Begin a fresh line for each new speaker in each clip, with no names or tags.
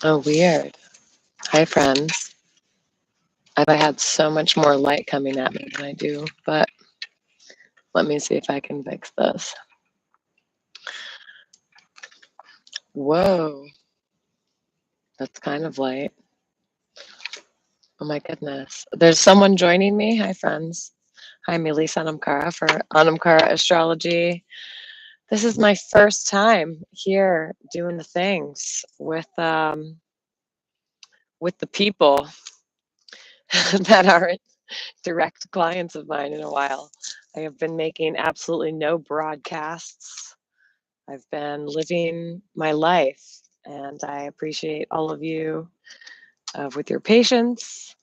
Oh, weird. Hi, friends. I had so much more light coming at me than I do, but let me see if I can fix this. Whoa, that's kind of light. Oh my goodness. There's someone joining me. Hi, friends. Hi, I'm Elise Anmchara for Anmchara Astrology. This is my first time here doing the things with the people that aren't direct clients of mine in a while. I have been making absolutely no broadcasts. I've been living my life, and I appreciate all of you with your patience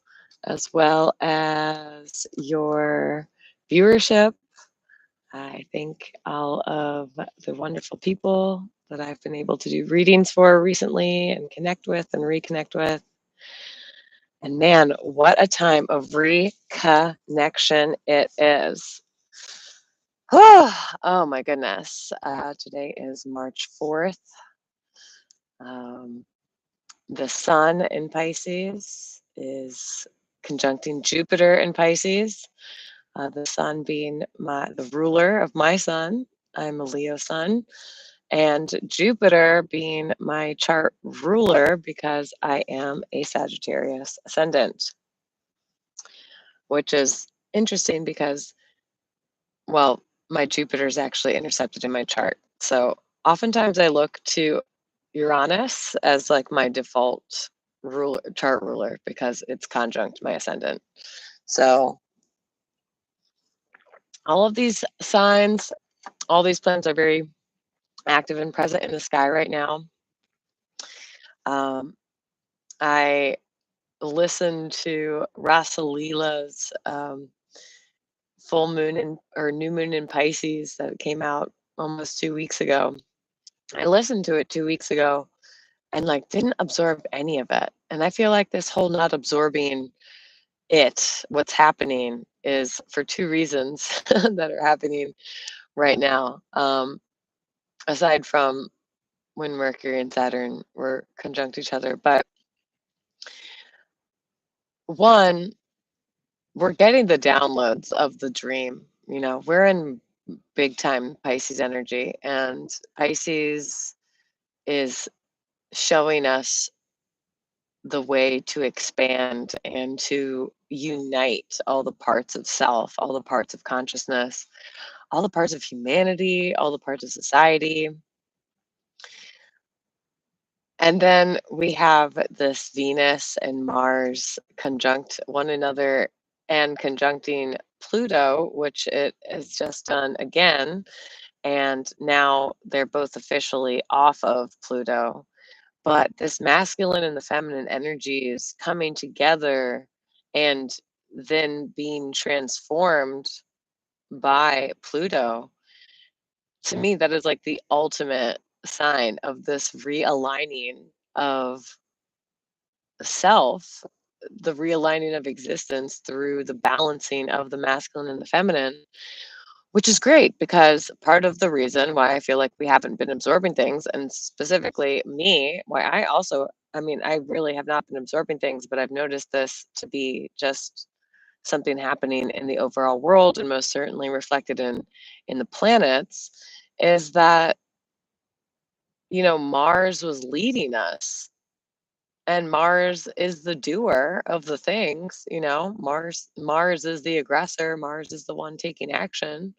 as well as your viewership. I think all of the wonderful people that I've been able to do readings for recently and connect with and reconnect with. And man, what a time of reconnection it is. Oh my goodness. Today is March 4th. The sun in Pisces is conjuncting Jupiter in Pisces. The sun being the ruler of my sun. I'm a Leo sun. And Jupiter being my chart ruler because I am a Sagittarius ascendant, which is interesting because, well, my Jupiter is actually intercepted in my chart. So oftentimes I look to Uranus as like my default chart ruler because it's conjunct my ascendant. So all of these signs, all these planets are very active and present in the sky right now. I listened to Rasa Leela's full moon or new moon in Pisces that came out almost 2 weeks ago. I listened to it 2 weeks ago and like didn't absorb any of it. And I feel like this whole not absorbing what's happening is for two reasons that are happening right now. Aside from when Mercury and Saturn were conjunct each other. But one, we're getting the downloads of the dream. You know, we're in big time Pisces energy, and Pisces is showing us the way to expand and to unite all the parts of self, all the parts of consciousness, all the parts of humanity, all the parts of society. And then we have this Venus and Mars conjunct one another and conjuncting Pluto, which it has just done again. And now they're both officially off of Pluto. But this masculine and the feminine energies coming together and then being transformed by Pluto, to me, that is like the ultimate sign of this realigning of self, the realigning of existence through the balancing of the masculine and the feminine, which is great because part of the reason why I feel like we haven't been absorbing things, and specifically me, why I really have not been absorbing things, but I've noticed this to be just something happening in the overall world and most certainly reflected in the planets, is that, you know, Mars was leading us. And Mars is the doer of the things, you know. Mars is the aggressor, Mars is the one taking action.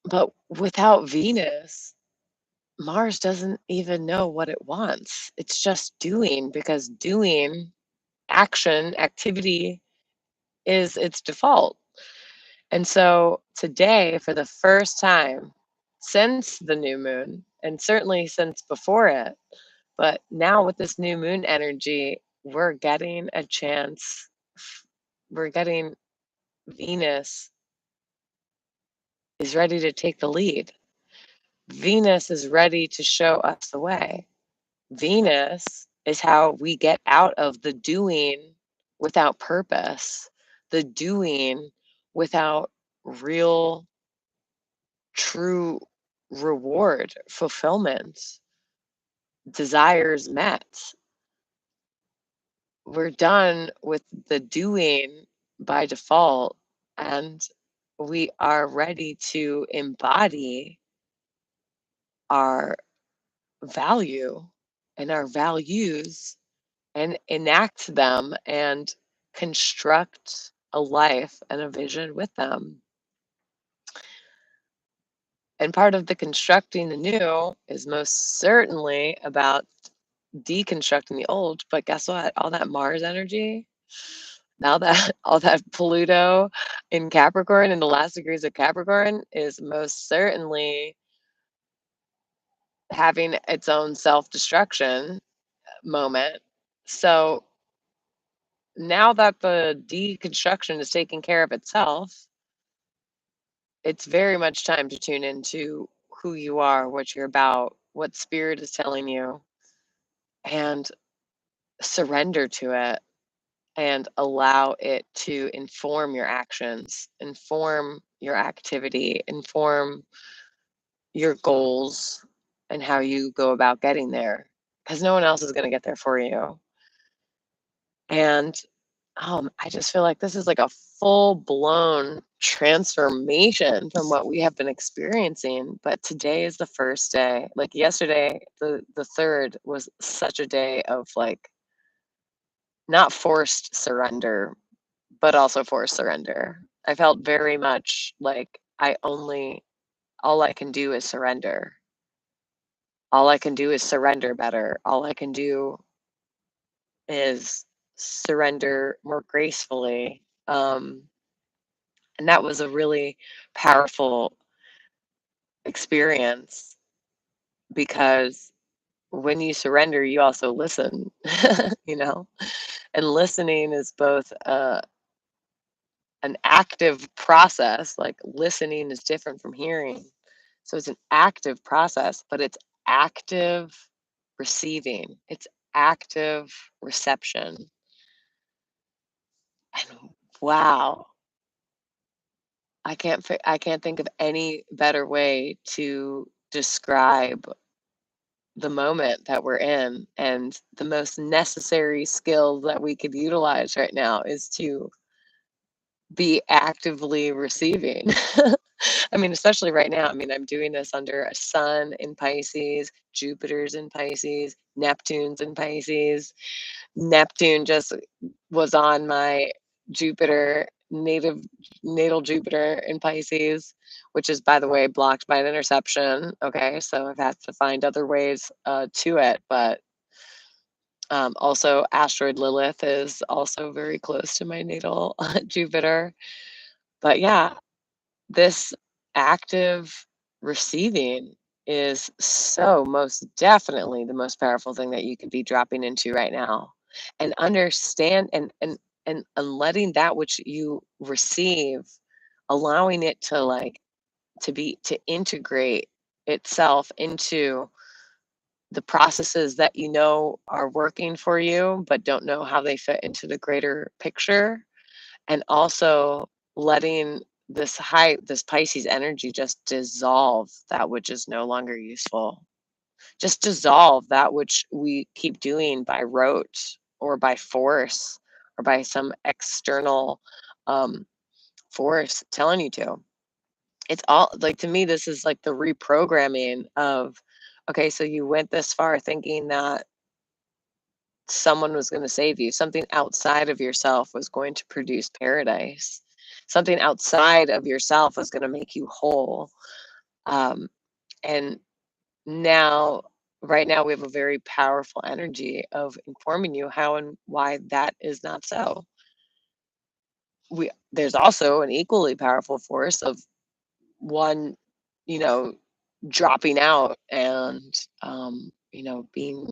But without Venus, Mars doesn't even know what it wants. It's just doing, because doing, action, activity is its default. And so today, for the first time since the new moon, and certainly since before it, but now with this new moon energy, we're getting a chance. We're getting Venus is ready to take the lead. Venus is ready to show us the way. Venus is how we get out of the doing without purpose, the doing without real, true reward, fulfillment, desires met. we're done with the doing by default, and we are ready to embody our value and our values and enact them and construct a life and a vision with them. And part of the constructing the new is most certainly about deconstructing the old. But guess what? All that Mars energy, now that all that Pluto in Capricorn in the last degrees of Capricorn is most certainly having its own self-destruction moment. So now that the deconstruction is taking care of itself, it's very much time to tune into who you are, what you're about, what spirit is telling you, and surrender to it and allow it to inform your actions, inform your activity, inform your goals and how you go about getting there, because no one else is going to get there for you. And I just feel like this is like a full blown transformation from what we have been experiencing. But today is the first day. Like yesterday, the third was such a day of like not forced surrender, but also forced surrender. I felt very much like all I can do is surrender. All I can do is surrender better. All I can do is surrender more gracefully. And that was a really powerful experience because when you surrender, you also listen, you know? And listening is both an active process, like listening is different from hearing. So it's an active process, but it's active receiving, it's active reception. And wow, I can't think of any better way to describe the moment that we're in, and the most necessary skill that we could utilize right now is to be actively receiving. I mean, especially right now. I mean, I'm doing this under a sun in Pisces, Jupiter's in Pisces, Neptune's in Pisces. Neptune just was on my Jupiter natal Jupiter in Pisces, which is, by the way, blocked by an interception. Okay, so I've had to find other ways to it, but also asteroid Lilith is also very close to my natal Jupiter. But yeah, this active receiving is so most definitely the most powerful thing that you could be dropping into right now, and understand and letting that which you receive, allowing it to like to integrate itself into the processes that you know are working for you but don't know how they fit into the greater picture, and also letting this Pisces energy just dissolve that which is no longer useful. Just dissolve that which we keep doing by rote or by force or by some external um, force telling you to. It's all like, to me, this is like the reprogramming of, okay, so you went this far thinking that someone was going to save you. Something outside of yourself was going to produce paradise. Something outside of yourself was going to make you whole. Um, and now, right now, we have a very powerful energy of informing you how and why that is not so. There's also an equally powerful force of one, you know, dropping out and, being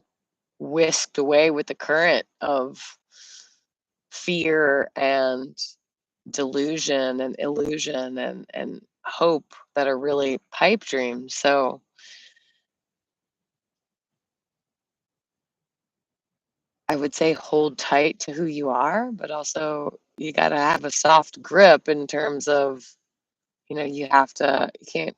whisked away with the current of fear and delusion and illusion and hope that are really pipe dreams. So I would say hold tight to who you are, but also you got to have a soft grip in terms of, you can't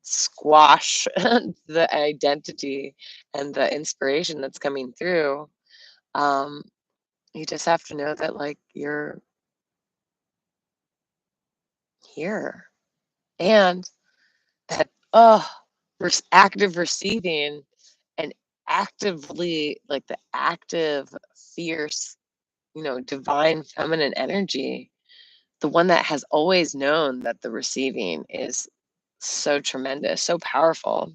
squash the identity and the inspiration that's coming through. Um, You just have to know that, like, you're here, and that, active receiving and actively, like, the active, fierce, divine feminine energy, the one that has always known that the receiving is so tremendous, so powerful.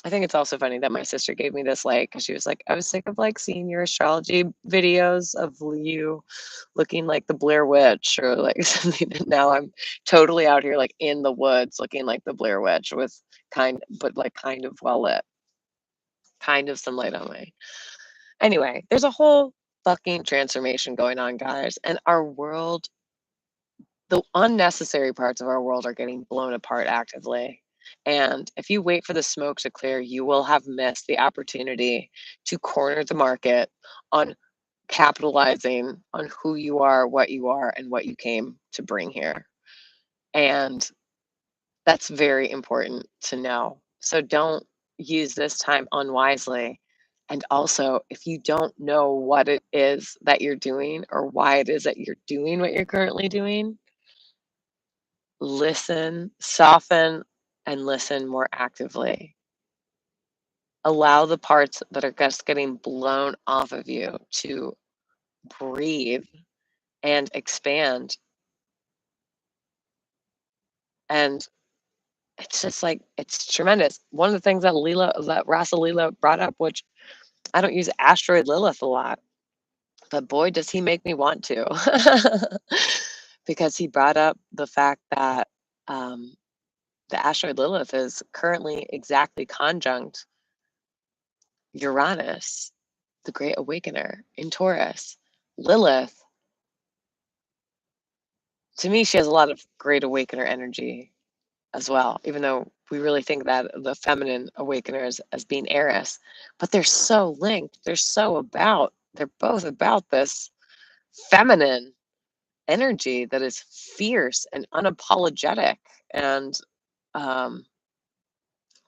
I think it's also funny that my sister gave me this, like, 'cause she was like, "I was sick of, like, seeing your astrology videos of you looking like the Blair Witch," or, like, something, and now I'm totally out here, like, in the woods looking like the Blair Witch with kind of well lit, kind of some light on my anyway, there's a whole fucking transformation going on, guys, and our world, the unnecessary parts of our world are getting blown apart actively. And if you wait for the smoke to clear, you will have missed the opportunity to corner the market on capitalizing on who you are, and what you came to bring here. And that's very important to know. So don't use this time unwisely. And also, if you don't know what it is that you're doing or why it is that you're doing what you're currently doing, listen, soften, and listen more actively. Allow the parts that are just getting blown off of you to breathe and expand. And it's just like, it's tremendous. One of the things that Rasa Lila brought up, which I don't use Asteroid Lilith a lot, but boy, does he make me want to. Because he brought up the fact that um, the asteroid Lilith is currently exactly conjunct Uranus, the Great Awakener in Taurus. Lilith, to me, she has a lot of Great Awakener energy as well, even though we really think that the feminine awakeners as being Eris, but they're so linked. They're both about this feminine energy that is fierce and unapologetic and um,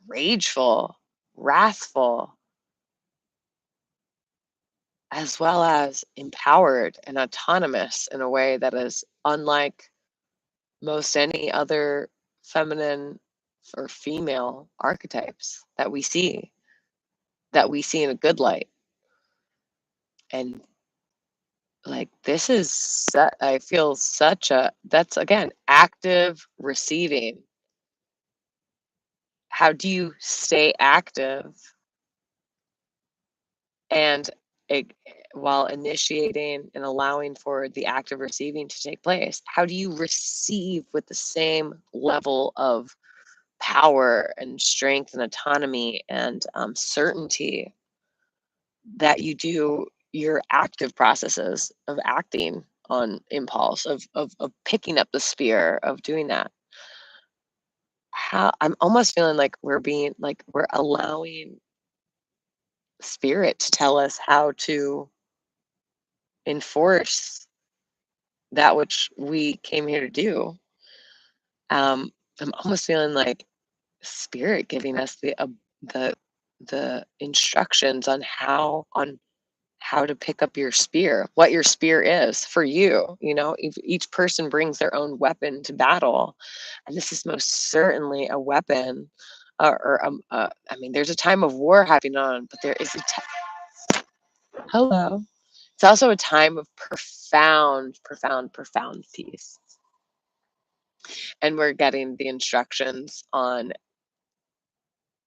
rageful, wrathful, as well as empowered and autonomous in a way that is unlike most any other feminine or female archetypes that we see in a good light. And like I feel that's again active receiving. How do you stay active and it, while initiating and allowing for the active receiving to take place? How do you receive with the same level of power and strength and autonomy and certainty that you do your active processes of acting on impulse, of picking up the spear, of doing that? How I'm almost feeling like we're allowing spirit to tell us how to enforce that which we came here to do. I'm almost feeling like spirit giving us the the instructions on how to pick up your spear, what your spear is for you. Each person brings their own weapon to battle, and this is most certainly a weapon. I mean, there's a time of war happening on, but there is hello. It's also a time of profound, profound, profound peace. And we're getting the instructions on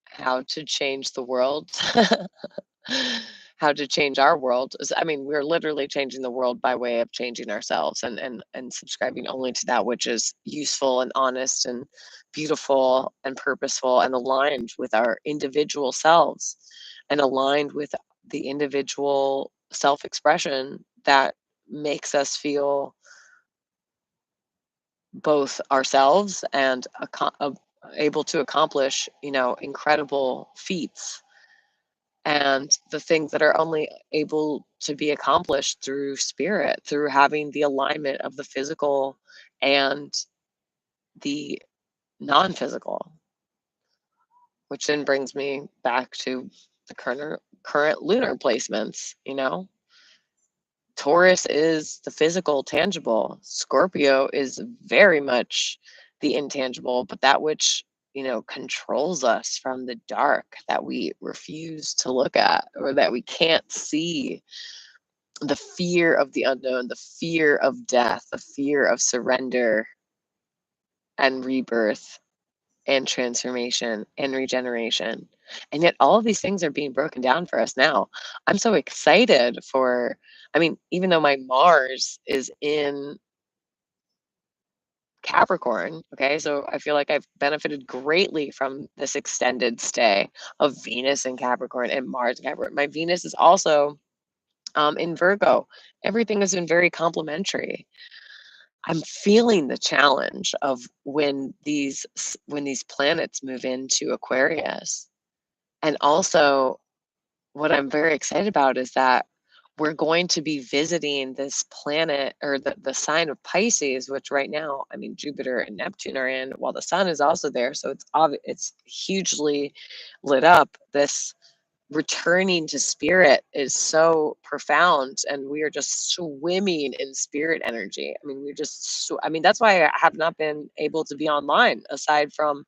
how to change the world, how to change our world. I mean, we're literally changing the world by way of changing ourselves and subscribing only to that which is useful and honest and beautiful and purposeful and aligned with our individual selves and aligned with the individual self-expression that makes us feel both ourselves and able to accomplish, incredible feats and the things that are only able to be accomplished through spirit, through having the alignment of the physical and the non-physical, which then brings me back to the current lunar placements. Taurus is the physical, tangible. Scorpio is very much the intangible, but that which, controls us from the dark that we refuse to look at or that we can't see. The fear of the unknown, the fear of death, the fear of surrender and rebirth and transformation and regeneration. And yet all of these things are being broken down for us now. I'm so excited for, I mean, even though my Mars is in Capricorn, okay, so I feel like I've benefited greatly from this extended stay of Venus in Capricorn and Mars in Capricorn. My Venus is also in Virgo. Everything has been very complementary. I'm feeling the challenge of when these planets move into Aquarius. And also, what I'm very excited about is that we're going to be visiting this planet or the sign of Pisces, which right now, I mean, Jupiter and Neptune are in, while the sun is also there. So it's hugely lit up. This returning to spirit is so profound, and we are just swimming in spirit energy. I mean, I mean, that's why I have not been able to be online aside from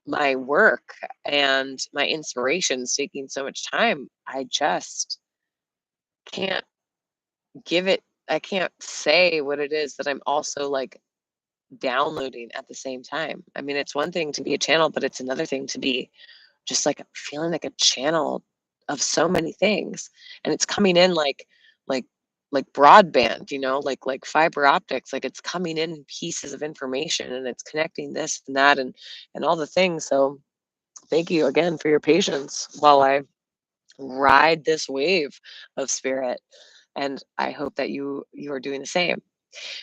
my work and my inspirations taking so much time. I just can't give it, I can't say what it is that I'm also like downloading at the same time. I mean, it's one thing to be a channel, but it's another thing to be just like feeling like a channel of so many things. And it's coming in like like broadband, like fiber optics, like it's coming in pieces of information and it's connecting this and that and all the things. So thank you again for your patience while I ride this wave of spirit. And I hope that you are doing the same.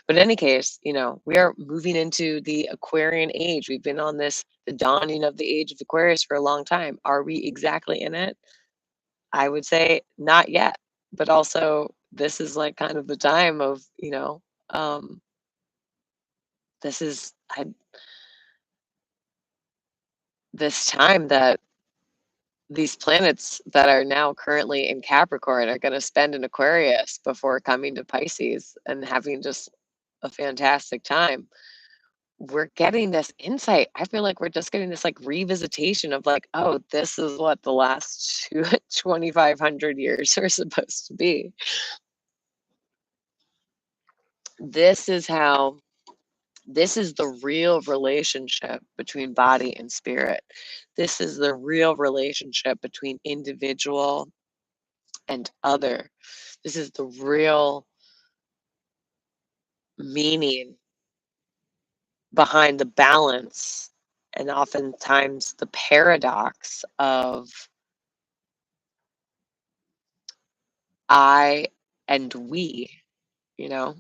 But in any case, we are moving into the Aquarian age. We've been on the dawning of the age of Aquarius for a long time. Are we exactly in it? I would say not yet. But also, this is like kind of the time of, this is this time that these planets that are now currently in Capricorn are going to spend in Aquarius before coming to Pisces and having just a fantastic time. We're getting this insight. I feel like we're just getting this like revisitation of like, oh, this is what the last 2,500 years are supposed to be. This is how, this is the real relationship between body and spirit. This is the real relationship between individual and other. This is the real meaning behind the balance and oftentimes the paradox of I and we, you know,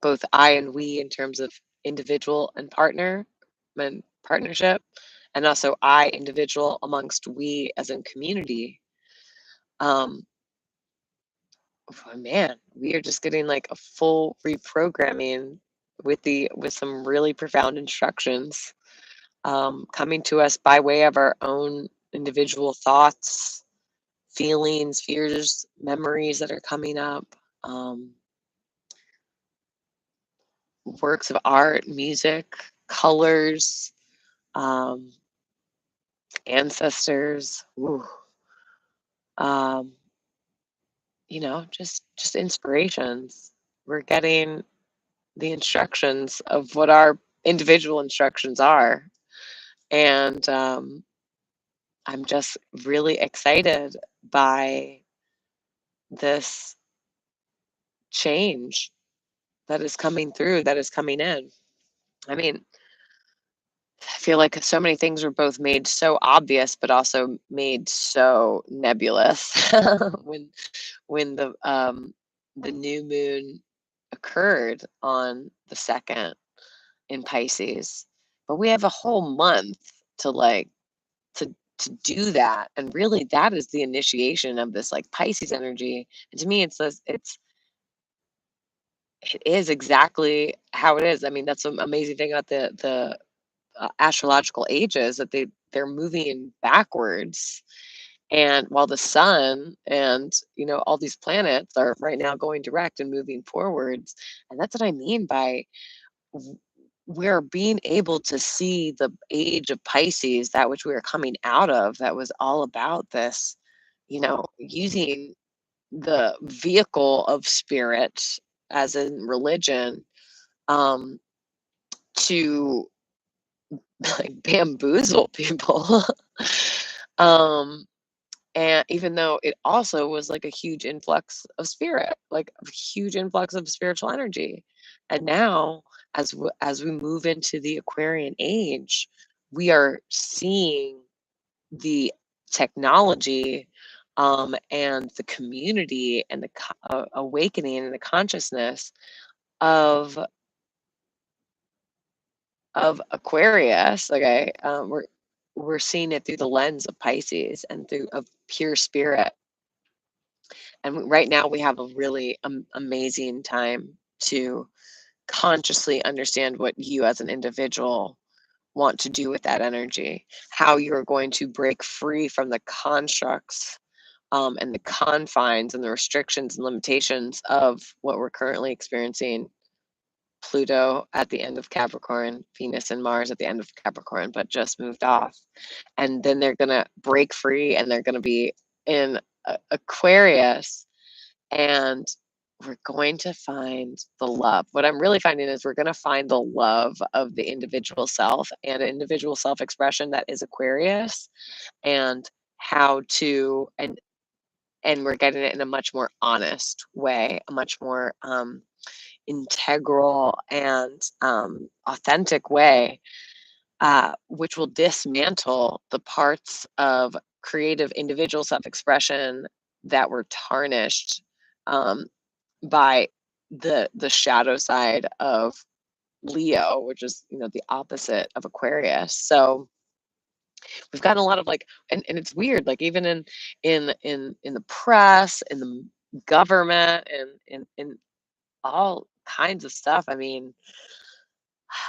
both I and we in terms of individual and partnership, and also I individual amongst we as in community. Um, oh man, we are just getting like a full reprogramming with some really profound instructions coming to us by way of our own individual thoughts, feelings, fears, memories that are coming up, um, works of art, music, colors, um, ancestors, ooh, um, just inspirations. We're getting the instructions of what our individual instructions are, and I'm just really excited by this change that is coming through, that is coming in. I mean, I feel like so many things were both made so obvious, but also made so nebulous when the new moon occurred on the second in Pisces. But we have a whole month to like to do that, and really that is the initiation of this like Pisces energy. And to me, it is exactly how it is. I mean, that's some amazing thing about the astrological ages that they're moving backwards And while the sun and, all these planets are right now going direct and moving forwards. And that's what I mean by w- we're being able to see the age of Pisces, that which we are coming out of, that was all about this, using the vehicle of spirit, as in religion, um, to like bamboozle people. um, and even though it also was like a huge influx of spirit, like a huge influx of spiritual energy. And now, as we move into the Aquarian age, we are seeing the technology, and the community and the awakening and the consciousness of Aquarius. Okay, we're seeing it through the lens of Pisces and through of pure spirit. And right now we have a really amazing time to consciously understand what you as an individual want to do with that energy, how you're going to break free from the constructs, and the confines and the restrictions and limitations of what we're currently experiencing. Pluto at the end of Capricorn, Venus and Mars at the end of Capricorn, but just moved off. And then they're going to break free and they're going to be in Aquarius, and we're going to find the love. What I'm really finding is we're going to find the love of the individual self and individual self expression that is Aquarius, and how to, and we're getting it in a much more honest way, a much more integral and authentic way, which will dismantle the parts of creative individual self expression that were tarnished, um, by the shadow side of Leo, which is the opposite of Aquarius. So we've gotten a lot of like, and it's weird, like even in the press, in the government, and in all kinds of stuff. I mean,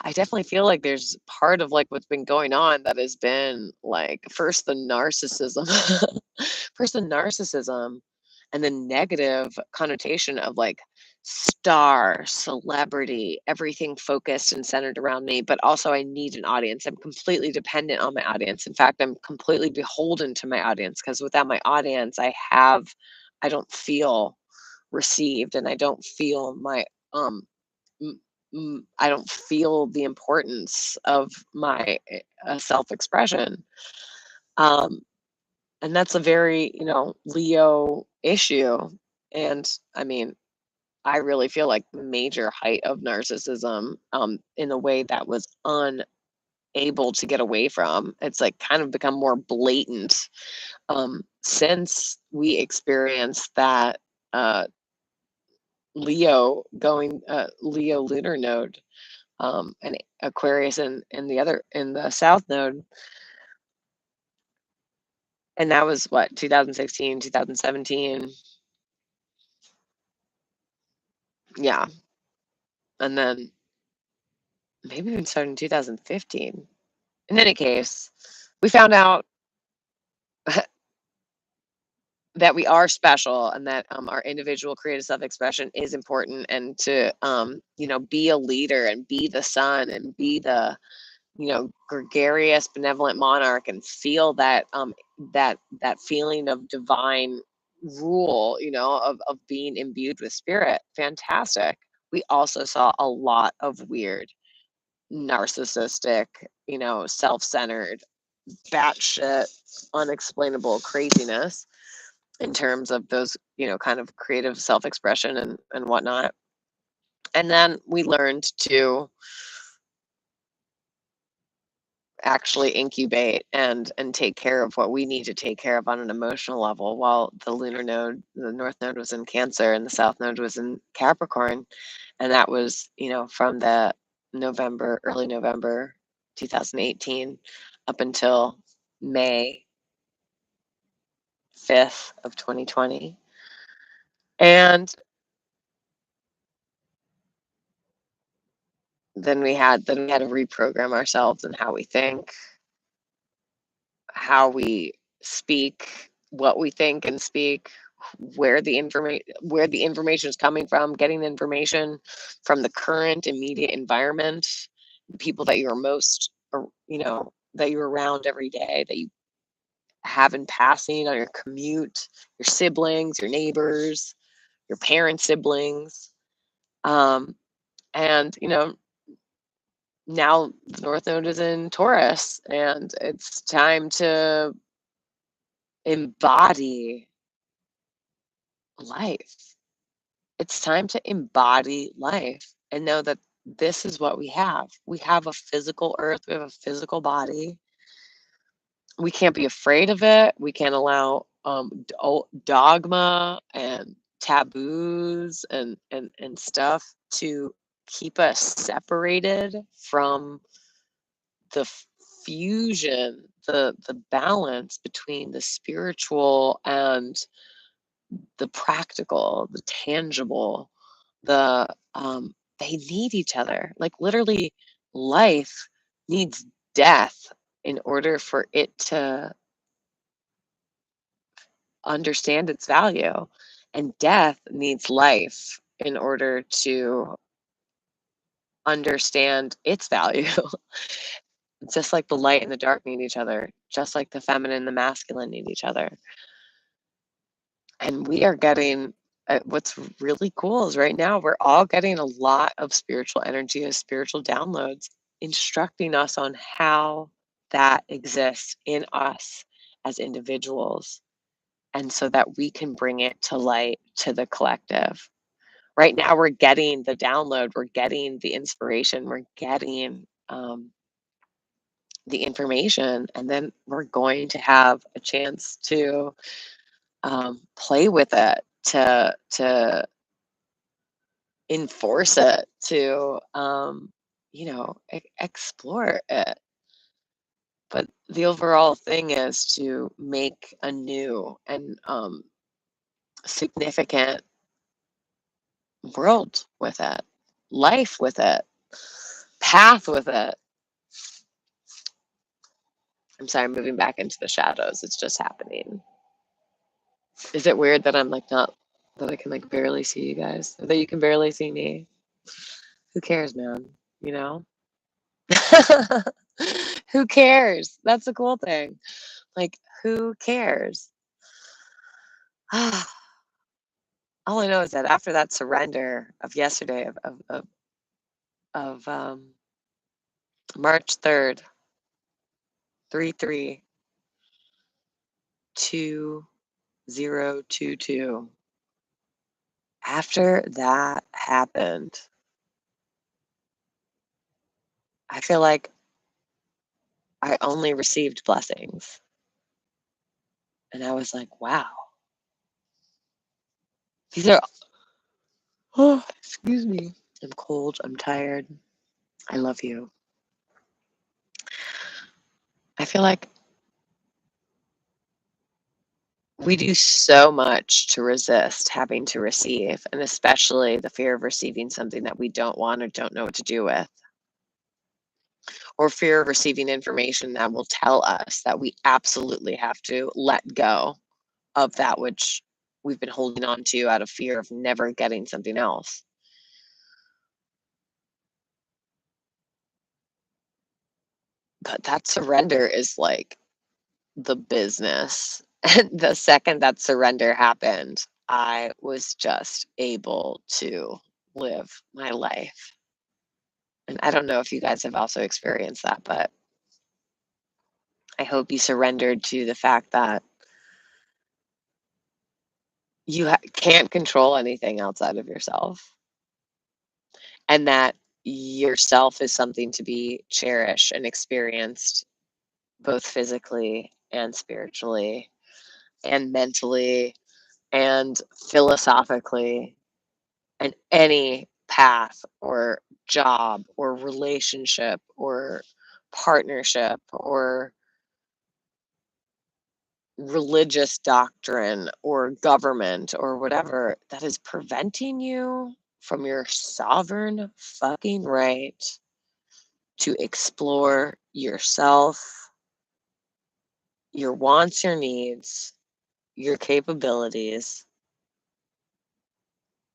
I definitely feel like there's part of like what's been going on that has been like first the narcissism, first the narcissism, and the negative connotation of like star, celebrity, everything focused and centered around me. But also, I need an audience. I'm completely dependent on my audience. In fact, I'm completely beholden to my audience, because without my audience, I don't feel received, and I don't feel my um I don't feel the importance of my self-expression. Um, and that's a very, Leo issue. And I mean, I really feel like the major height of narcissism, in a way that was unable to get away from. It's like kind of become more blatant, since we experienced that uh, Leo lunar node, and Aquarius in the other in the South Node, and that was what 2016, 2017, yeah, and then maybe even started in 2015. In any case, we found out that we are special, and that our individual creative self-expression is important, and to be a leader and be the sun and be the gregarious, benevolent monarch, and feel that feeling of divine rule, of being imbued with spirit. Fantastic. We also saw a lot of weird, narcissistic, self-centered, batshit, unexplainable craziness in terms of those, kind of creative self-expression and whatnot. And then we learned to actually incubate and take care of what we need to take care of on an emotional level, while the lunar node, the north node, was in Cancer and the south node was in Capricorn. And that was, from the early November 2018 up until May 5th of 2020. And then we had to reprogram ourselves and how we think, how we speak, what we think and speak, where the information is coming from, getting the information from the current immediate environment, the people that you're most, that you're around every day, that you have in passing on your commute, your siblings, your neighbors, your parents' siblings. Um, and, now the North Node is in Taurus, and it's time to embody life. It's time to embody life and know that this is what we have. We have a physical earth, we have a physical body. We can't be afraid of it. We can't allow dogma and taboos and stuff to keep us separated from the fusion, the balance between the spiritual and the practical, the tangible, the they need each other. Like literally, life needs death in order for it to understand its value, and death needs life in order to understand its value. Just like the light and the dark need each other, just like the feminine and the masculine need each other. And we are getting what's really cool is right now we're all getting a lot of spiritual energy and spiritual downloads instructing us on how that exists in us as individuals, and so that we can bring it to light to the collective. Right now we're getting the download, we're getting the inspiration, we're getting the information, and then we're going to have a chance to play with it, to enforce it, to explore it. But the overall thing is to make a new and significant world with it, life with it, path with it. I'm sorry, I'm moving back into the shadows. It's just happening. Is it weird that I'm like not that I can like barely see you guys? Or that you can barely see me? Who cares, man? You know? Who cares? That's the cool thing. Like, who cares? All I know is that after that surrender of yesterday of March 3rd, 332022, after that happened, I feel like I only received blessings. And I was like, wow, these are, oh, excuse me. I'm cold. I'm tired. I love you. I feel like we do so much to resist having to receive, and especially the fear of receiving something that we don't want or don't know what to do with, or fear of receiving information that will tell us that we absolutely have to let go of that which we've been holding on to out of fear of never getting something else. But that surrender is like the business. And the second that surrender happened, I was just able to live my life. And I don't know if you guys have also experienced that, but I hope you surrendered to the fact that you can't control anything outside of yourself, and that yourself is something to be cherished and experienced both physically and spiritually and mentally and philosophically, and any path or job or relationship or partnership or religious doctrine or government or whatever that is preventing you from your sovereign fucking right to explore yourself, your wants, your needs, your capabilities,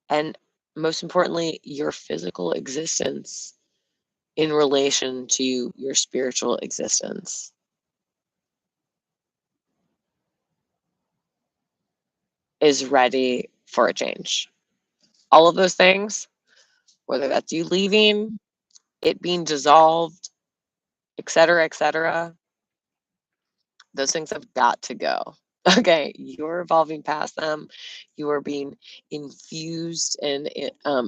and most importantly, your physical existence in relation to your spiritual existence is ready for a change. All of those things, whether that's you leaving, it being dissolved, et cetera, those things have got to go. Okay, you're evolving past them. You are being infused and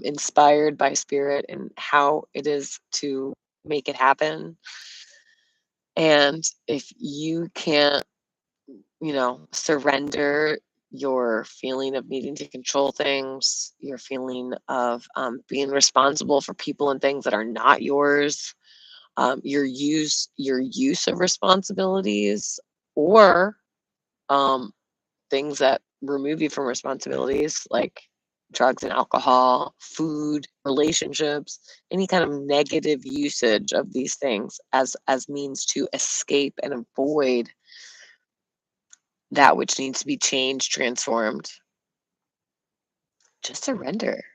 inspired by spirit and how it is to make it happen. And if you can't, surrender your feeling of needing to control things, your feeling of being responsible for people and things that are not yours, your use of responsibilities, or um, things that remove you from responsibilities like drugs and alcohol, food, relationships, any kind of negative usage of these things as means to escape and avoid that which needs to be changed, transformed. Just surrender.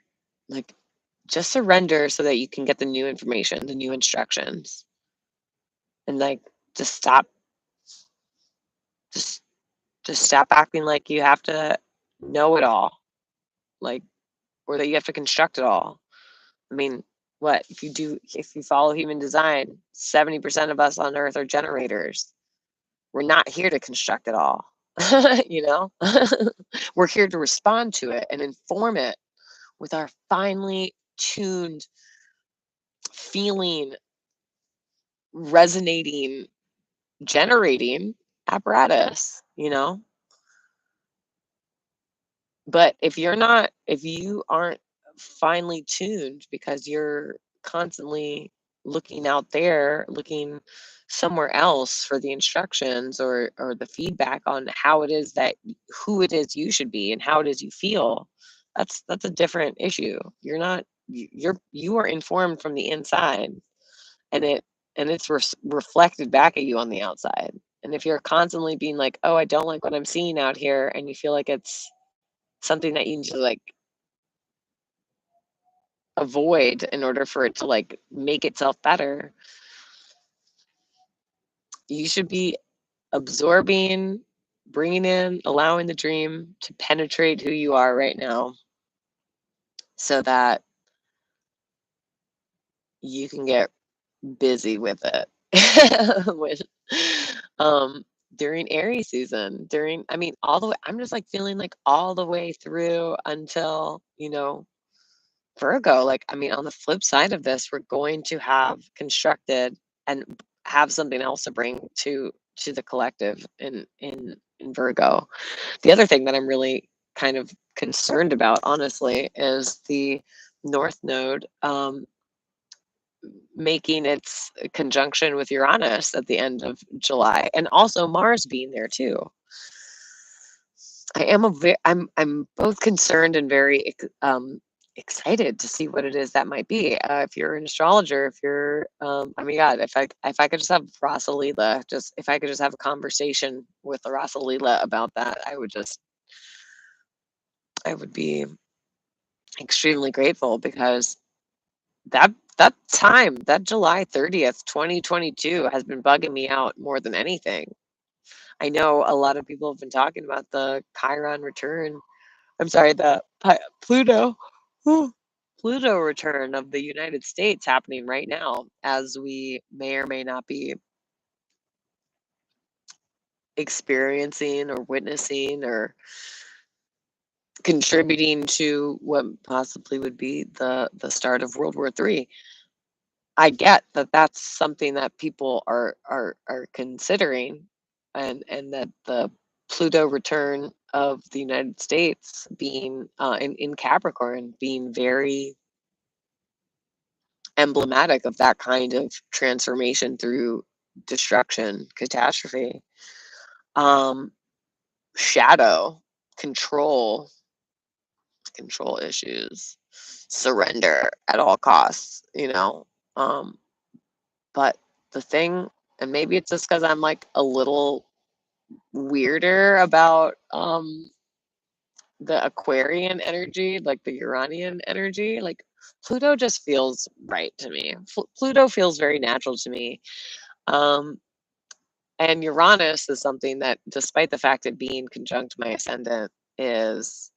Like, just surrender so that you can get the new information, the new instructions. And like, just stop, just just stop acting like you have to know it all. Like, or that you have to construct it all. I mean, what if you follow human design, 70% of us on earth are generators. We're not here to construct it all. you know? We're here to respond to it and inform it with our finely tuned, feeling, resonating, generating apparatus, But if you aren't finely tuned because you're constantly looking out there, looking somewhere else for the instructions or the feedback on how it is that who it is you should be and how it is you feel, that's a different issue. You are informed from the inside, and it's reflected back at you on the outside. And if you're constantly being like, "Oh, I don't like what I'm seeing out here," and you feel like it's something that you need to like avoid in order for it to like make itself better, you should be absorbing, bringing in, allowing the dream to penetrate who you are right now so that you can get busy with it. with during Aries season, all the way, I'm just like feeling like all the way through until, Virgo. Like, on the flip side of this, we're going to have constructed and have something else to bring to the collective in Virgo. The other thing that I'm really kind of concerned about, honestly, is the North Node making its conjunction with Uranus at the end of July, and also Mars being there too. I'm both concerned and very excited to see what it is that might be. If you're an astrologer, if you're, I mean, God, if I could just have Rasalila, just if I could just have a conversation with Rasalila about that, I would be extremely grateful, because that time, that July 30th, 2022, has been bugging me out more than anything. I know a lot of people have been talking about the Chiron return. I'm sorry, the Pluto, whew, Pluto return of the United States happening right now, as we may or may not be experiencing or witnessing or contributing to what possibly would be the start of World War III. I get that that's something that people are considering, and that the Pluto return of the United States being in Capricorn being very emblematic of that kind of transformation through destruction, catastrophe, um, shadow, control, control issues, surrender at all costs. But the thing, and maybe it's just because I'm like a little weirder about the Aquarian energy, like the Uranian energy. Like Pluto just feels right to me. Pluto feels very natural to me. Um, and Uranus is something that, despite the fact it being conjunct my ascendant, is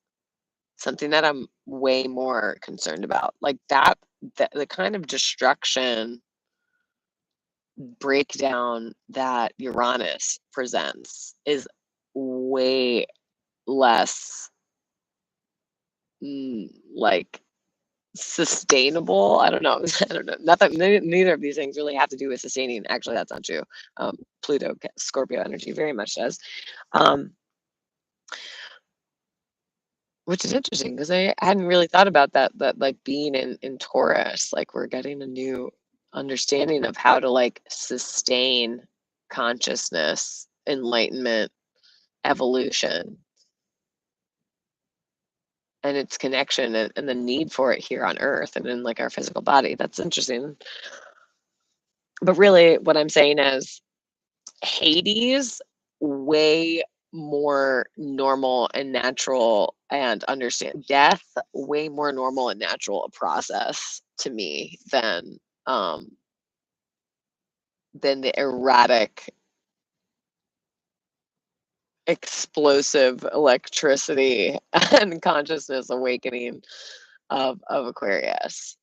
something that I'm way more concerned about. Like that, the kind of destruction breakdown that Uranus presents is way less like sustainable. I don't know. I don't know. Not that neither of these things really have to do with sustaining. Actually, that's not true. Pluto, Scorpio energy very much does. Which is interesting because I hadn't really thought about that like being in Taurus, like we're getting a new understanding of how to like sustain consciousness, enlightenment, evolution, and its connection and the need for it here on Earth and in like our physical body. That's interesting. But really what I'm saying is Hades, way more normal and natural, and understand death, way more normal and natural a process to me than the erratic, explosive electricity and consciousness awakening of Aquarius,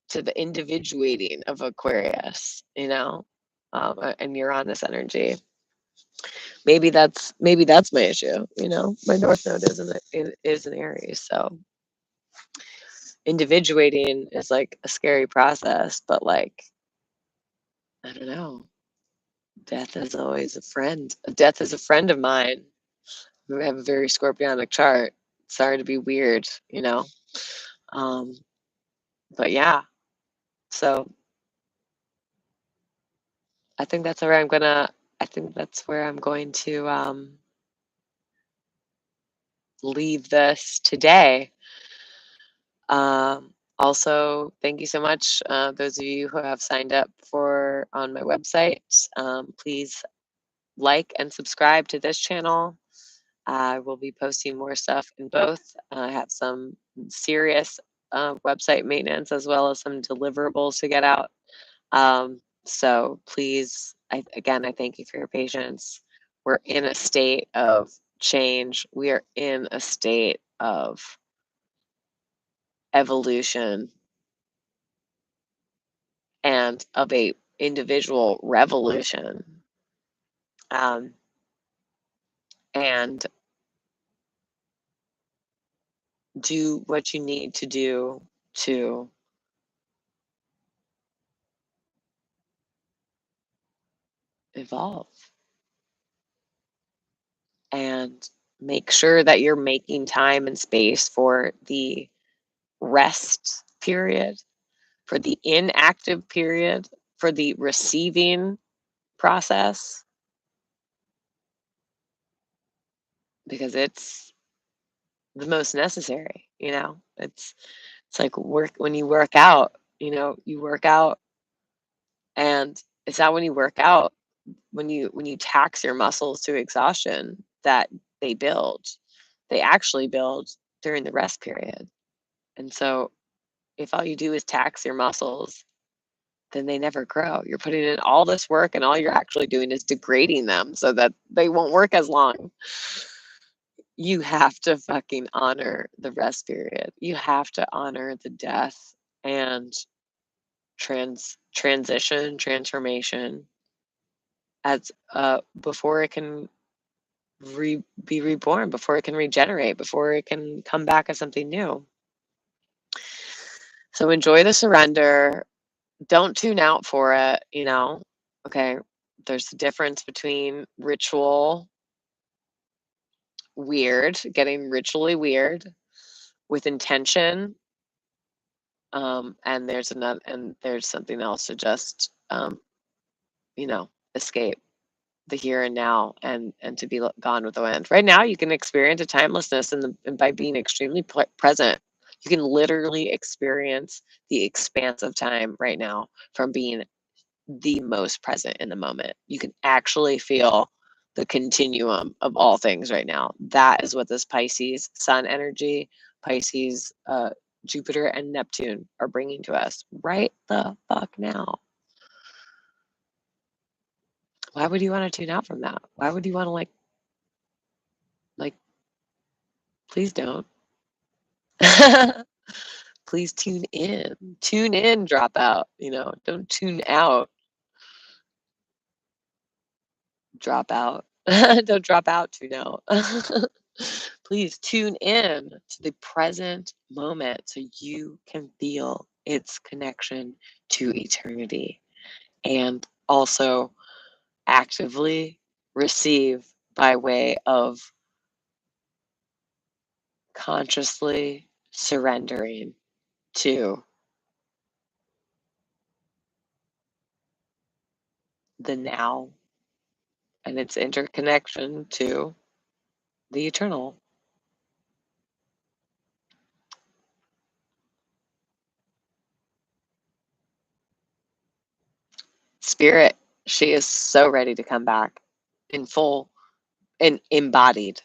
to the individuating of Aquarius, and Uranus energy. Maybe that's my issue. My North Node is an Aries, so individuating is like a scary process. But like, I don't know. Death is always a friend. Death is a friend of mine. I have a very scorpionic chart. Sorry to be weird, Um, but yeah. So I think that's where I'm gonna. I think that's where I'm going to leave this today. Also, thank you so much, those of you who have signed up on my website. Please like and subscribe to this channel. I will be posting more stuff in both. I have some serious website maintenance as well as some deliverables to get out. So please, I thank you for your patience. We're in a state of change. We are in a state of evolution and of a individual revolution. And do what you need to do to evolve, and make sure that you're making time and space for the rest period, for the inactive period, for the receiving process, because it's the most necessary. It's like when you work out. You work out, and it's not when you work out, when you tax your muscles to exhaustion, that they build. They actually build during the rest period. And so if all you do is tax your muscles, then they never grow. You're putting in all this work, and all you're actually doing is degrading them so that they won't work as long. You have to fucking honor the rest period. You have to honor the death and transformation, as before it can be reborn, before it can regenerate, before it can come back as something new. So enjoy the surrender. Don't tune out for it. Okay, there's a difference between getting ritually weird with intention, and there's something else to just escape the here and now, and to be gone with the wind. Right now, you can experience a timelessness, and by being extremely present, you can literally experience the expanse of time right now from being the most present in the moment. You can actually feel the continuum of all things right now. That is what this Pisces sun energy, Pisces, Jupiter and Neptune are bringing to us right the fuck now. Why would you want to tune out from that? Why would you want to like, please don't. Please tune in. Tune in, drop out. Don't tune out. Drop out. Don't drop out, tune out. Please tune in to the present moment so you can feel its connection to eternity and also actively receive by way of consciously surrendering to the now and its interconnection to the eternal. Spirit, she is so ready to come back in full and embodied,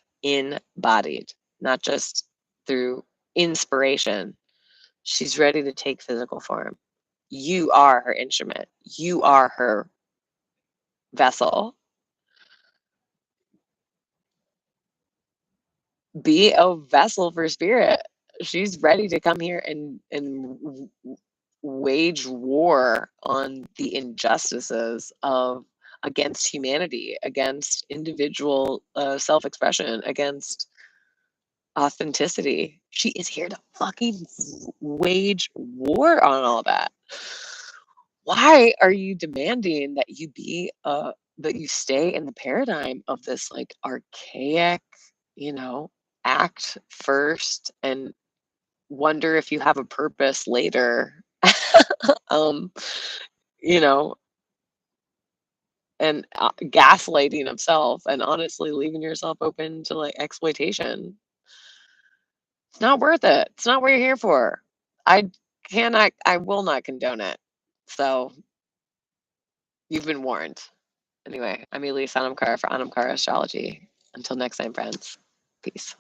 not just through inspiration. She's ready to take physical form. You are her instrument. You are her vessel. Be a vessel for spirit. She's ready to come here and wage war on the injustices of against humanity, against individual self-expression, against authenticity. She is here to fucking wage war on all that. Why are you demanding that that you stay in the paradigm of this like archaic, act first and wonder if you have a purpose later? um, you know, and gaslighting of self and honestly leaving yourself open to like exploitation. It's not worth it. It's not what you're here for. I will not condone it. So you've been warned. Anyway, I'm Elise Anmchara for Anmchara Astrology. Until next time, friends. Peace.